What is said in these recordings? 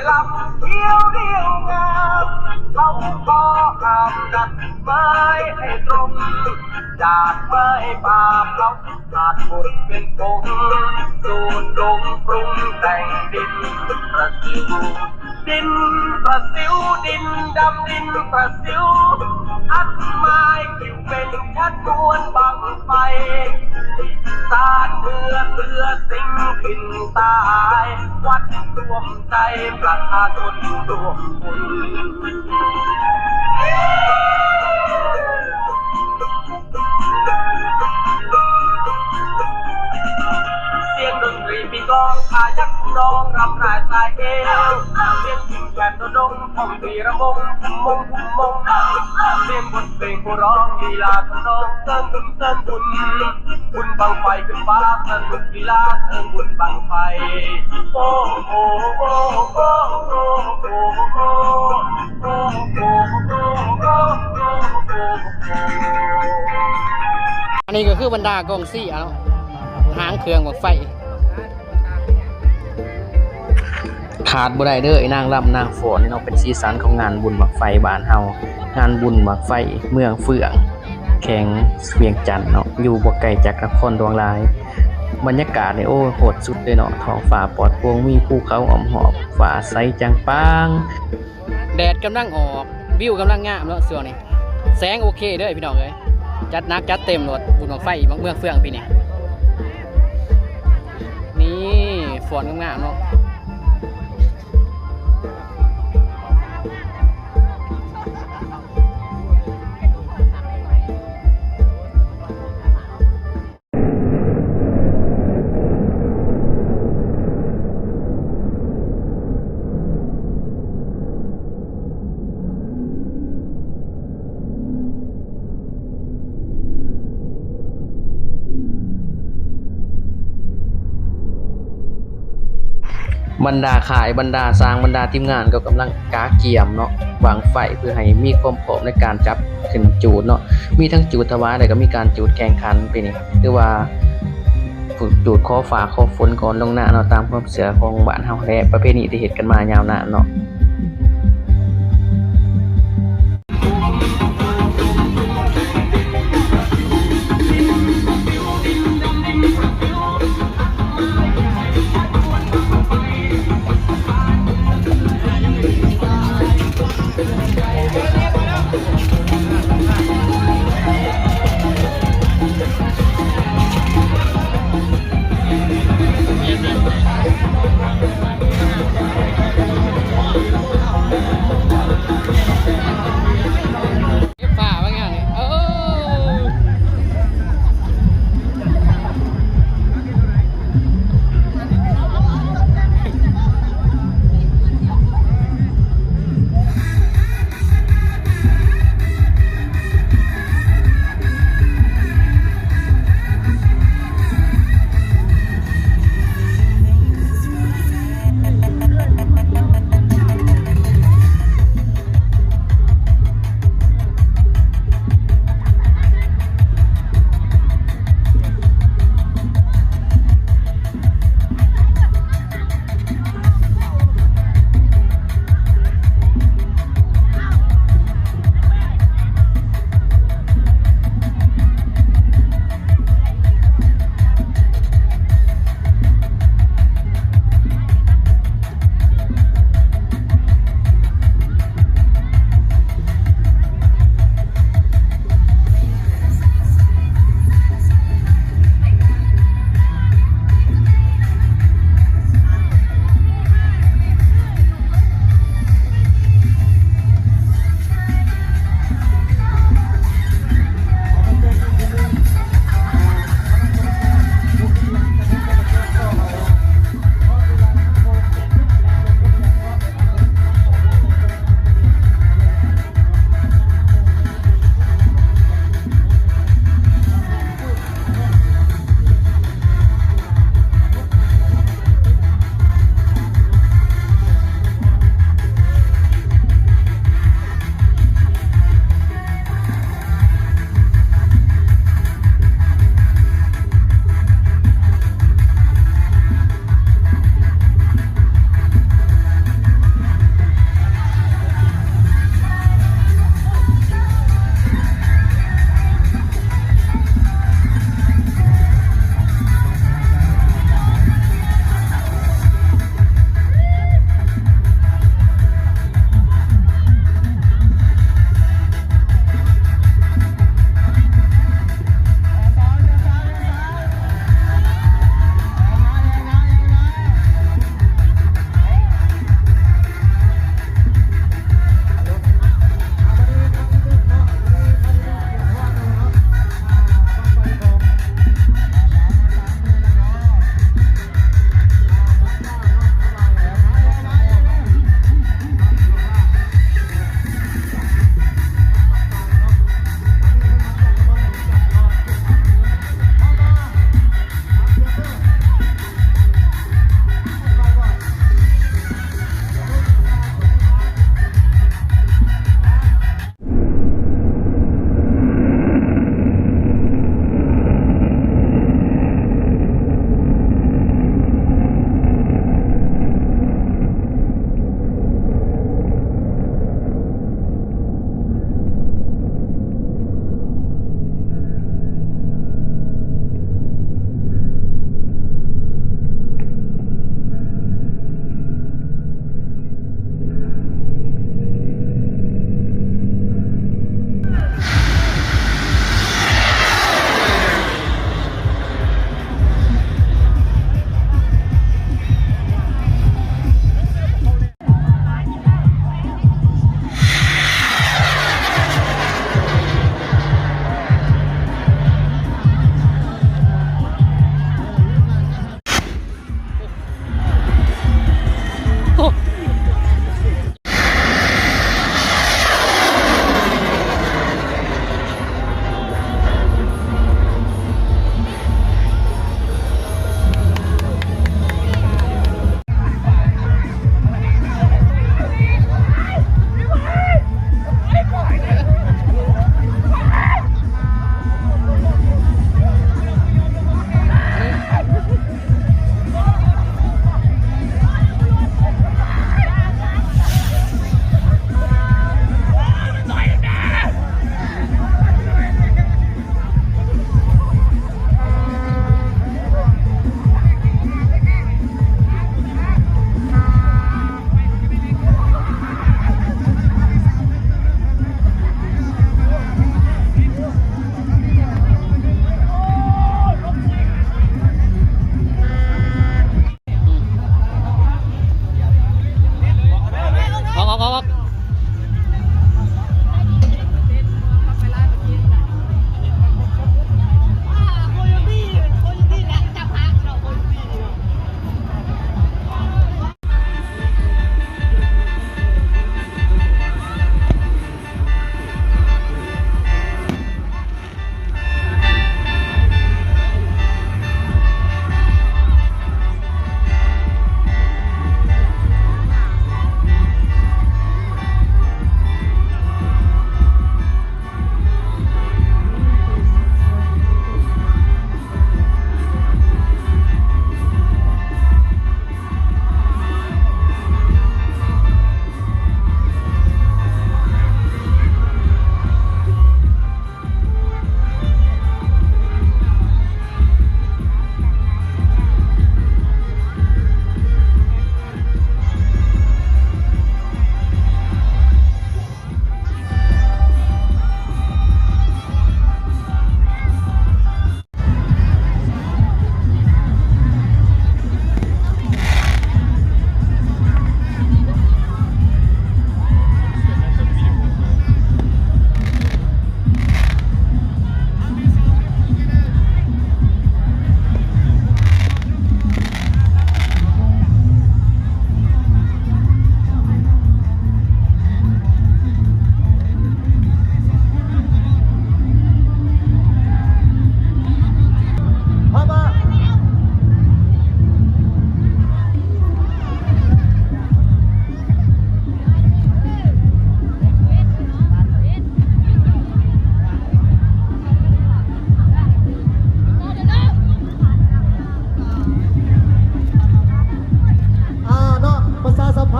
ลับเที่ยวเดียวงามเขาขอห้ามดัดไม้ให้ตรงจากไม้ป่าเขาขาดบทเป็นผงสูดดมปรุงแต่งดินประสิวดินประสิวดินดำดินประสิวอัดไม้ผิวเป็นชัดนวลบังไฟตาเมื่อเสือสิงหินตายวัดรวมใจประชาชนรวมบุญเสียงดนตรีปีกองพายักร้องรำรายสายเอวเสียงพิมพ์แคนดงท่องปีระบงมงมงเสียงบทเพลงผู้ร้องลีลาทำนองเติมบุญเติมบุญบุญบังไฟขึ้นฟ้าสนุกลีลาเติมบุญบังไฟโอ้โอ้โอ้โอ้โอ้โอ้โอ้โอ้โอ้โอ้โอ้อันนี้ก็คือบรรดากองซี่เอาหางเครื่องบักไฟขาดบ่ได้เด้อไอ้นางรำนางฝนเนาะเป็นสีสันของงานบุญบักไฟบ้านเฮางานบุญบักไฟเมืองเฟื่องแข็งเวียงจันทน์เนาะอยู่บ่ไกลจากนครหลวงหลายบรรยากาศนี่โอ้โหดสุดเลยเนาะท้องฟ้าปลอดโปร่งมีภูเขาอ้อมหอบฟ้าใสจังปางแดดกำลังออกวิวกำลังงามเนาะช่วงนี้แสงโอเคเด้อพี่น้องเอ้ยจัดหนักจัดเต็มรถบุญบักไฟเมืองเฟื่องปีนี้นี่ฝนงามๆเนาะบรรดาขายบรรดาสร้างบรรดาทีมงานก็กำลังกาเกียมเนาะวางไฟเพื่อให้มีความพร้อมในการจับขึ้นจูดเนาะมีทั้งจูดถวายแล้วก็มีการจูดแข่งขันไปนี่หรือว่าจูดขอฟ้าขอฝนก่อนลงหน้าเนาะตามความเชื่อของบ้านเฮาและประเพณีที่เฮ็ดกันมายาวนานเนาะ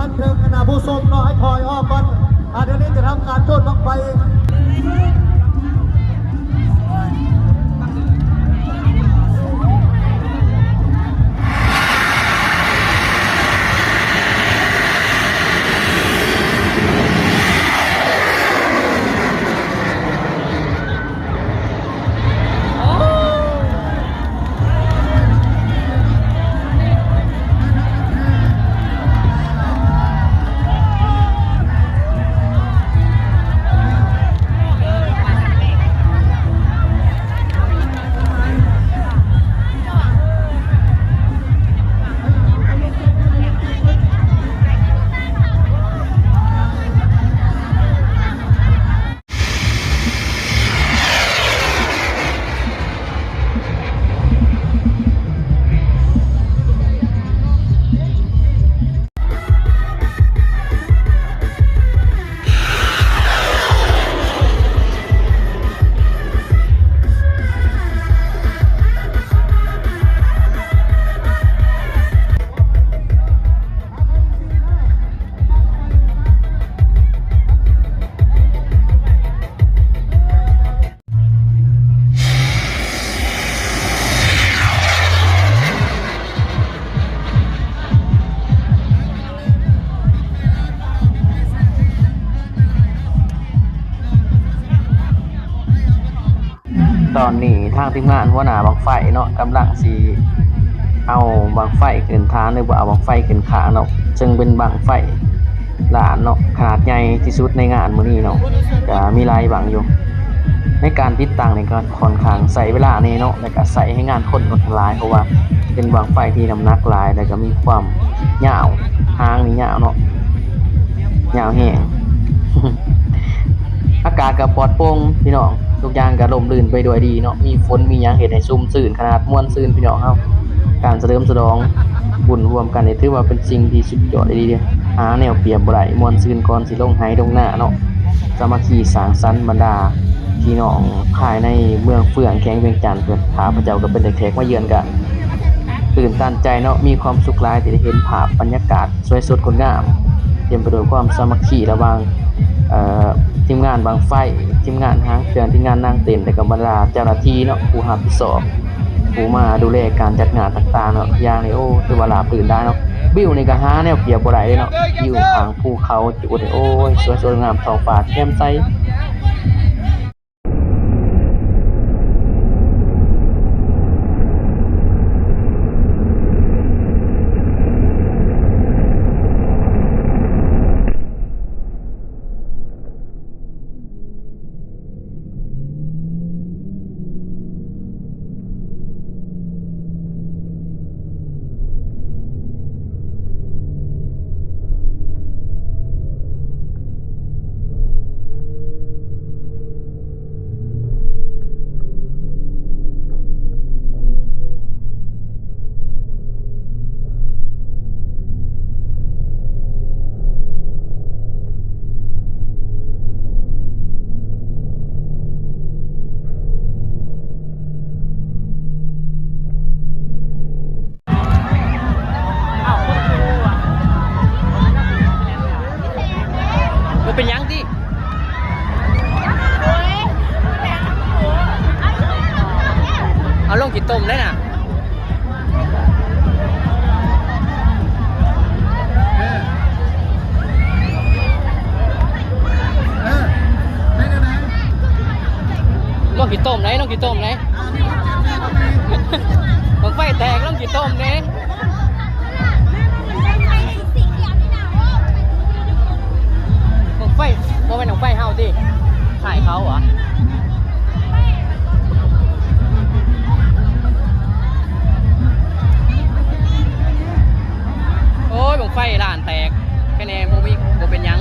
บันเทิงคณะผู้ชมน้อยคอยอ้อมก่อนเดี๋ยวนี้จะทำการโจทย์บังไฟตอนนี้ทางทีมงานหัวหน้าบังไฟเนาะกำลังสิเอาบังไฟขึ้นฐานหรือว่าเอาบังไฟขึ้นขาเนาะซึ่งเป็นบังไฟหลานเนาะขนาดใหญ่ที่สุดในงานมื้อนี้เนาะก็มีหลายบังอยู่ในการติดตั้งนี่ก็ค่อนข้างใช้เวลานี่เนาะแล้วก็ใช้ให้งานคนหลายเพราะว่าเป็นบังไฟที่น้ำหนักหลายแล้วก็มีความยาวหางนี่ยาวเนาะยาวแห้ง อากาศก็ปลอดโปร่งพี่น้องทุกอย่างก็ร่มรื่นไปด้วยดีเนาะมีฝนมีหยังเฮ็ดให้ชุ่มชื่นขนาดม่วนซื่นพี่น้องเฮาการเฉลิมฉลองบุญรวมกันนี่ถือว่าเป็นสิ่งที่สุดยอดดีเด้อหาแนวเปรียบบ่ได้ม่วนซื่นก่อนสิลงไห้ลงหน้าเนาะสามัคคีสร้างสรรค์บรรดาพี่น้องภายในเมืองเฟื่องแข้งเวียงจันทน์เพิ่นข้าพเจ้าก็เป็นแขกมาเยือนก็ตื่นตันใจเนาะมีความสุขหลายที่ได้เห็นภาพบรรยากาศสวยสดงดงามเต็มไปด้วยความสามัคคีระหว่างทีมงานบางไฟทีมงานหางเครื่องทีมงานนางเต้นและก็บรรดาเจ้าหน้าที่เนาะผู้รับผิดชอบผู้มาดูแลการจัดงานต่างๆเนาะอย่างนี้โอ้ถือว่าราบรื่นได้เนาะวิวนี่ก็หาแนวเปรียบบ่ได้เลยเนาะวิวทางภูเขาจุดโอ้ยสวยๆงามท้องฟ้าแจ่มใส เป็นยังดิเอาลงกี่ต้มได้น่ะลงกี่ต้มไหนลงกี่ต้มไหนบังไฟแตกลงกี่ต้มไหนไฟโมเป็นของไฟเฮาดิขายเขาเหรอโอ้ยบังไฟร้านแตกแค่นี้โมเป็นยัง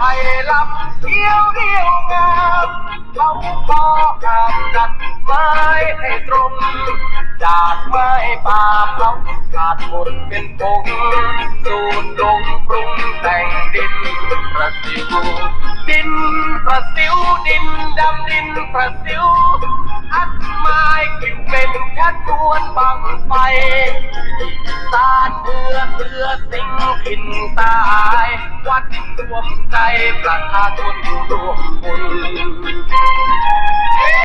ไผ่ลำเขียวเดียวงามเขาขอห้ามตัดไม้ให้ตรง จากไม้ป่าเขาขาดหมดเป็นผงสูดลงปรุงแต่งดินประสิวดินประสิวดินดำดินประสิวอัดไม้กิวเป็นชัดกวนบังไฟสาดเบื่อสิ่งขินตายวัดรวมใจประชาชนรวมบุญ